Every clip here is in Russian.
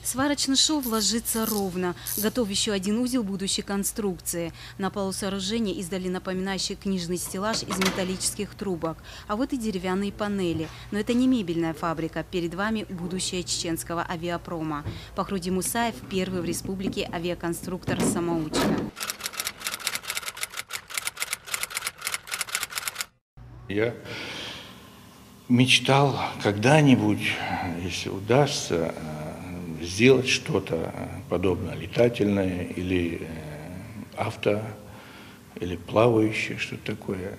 Сварочный шов ложится ровно. Готов еще один узел будущей конструкции. На полу сооружения издали напоминающий книжный стеллаж из металлических трубок. А вот и деревянные панели. Но это не мебельная фабрика. Перед вами будущее чеченского авиапрома. Пахруди Мусаев – первый в республике авиаконструктор-самоучка. Я мечтал когда-нибудь, если удастся, сделать что-то подобное летательное или авто, или плавающее, что-то такое.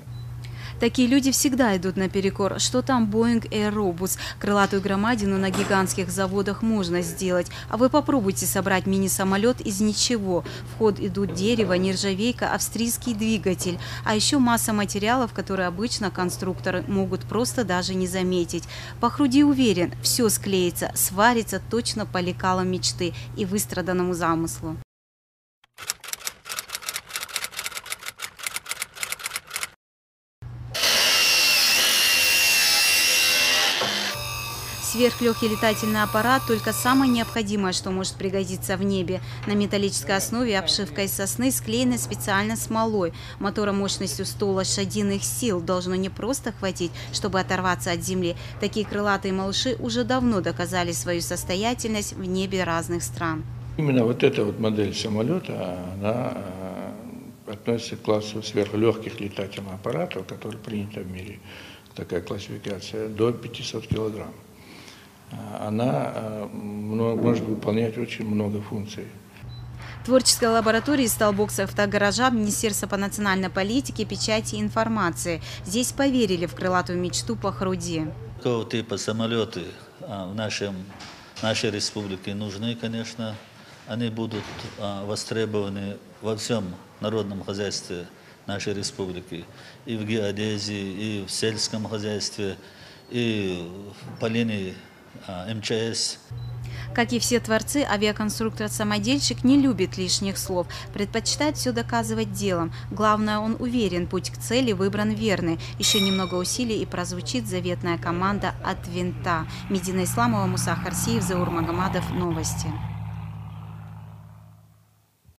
Такие люди всегда идут наперекор. Что там Boeing Airbus? Крылатую громадину на гигантских заводах можно сделать. А вы попробуйте собрать мини-самолет из ничего. В ход идут дерево, нержавейка, австрийский двигатель. А еще масса материалов, которые обычно конструкторы могут просто даже не заметить. Пахруди уверен, все склеится, сварится точно по лекалам мечты и выстраданному замыслу. Сверхлегкий летательный аппарат – только самое необходимое, что может пригодиться в небе. На металлической основе обшивка из сосны склеена специально смолой. Мотора мощностью 100 лошадиных сил должно не просто хватить, чтобы оторваться от земли. Такие крылатые малыши уже давно доказали свою состоятельность в небе разных стран. Именно вот эта вот модель самолета, она относится к классу сверхлегких летательных аппаратов, который принята в мире, такая классификация, до 500 килограмм. Она может выполнять очень много функций. Творческой лабораторией стал бокс автогаража Министерства по национальной политике, печати и информации. Здесь поверили в крылатую мечту Пахруди. Такого типа самолеты в нашей республике нужны, конечно. Они будут востребованы во всем народном хозяйстве нашей республики. И в геодезии, и в сельском хозяйстве, и в по линии МЧС. Как и все творцы, авиаконструктор-самодельщик не любит лишних слов, предпочитает все доказывать делом. Главное, он уверен, путь к цели выбран верный. Еще немного усилий и прозвучит заветная команда «От винта». Медина Исламова, Муса Харсиев, Заур Магомадов. Новости.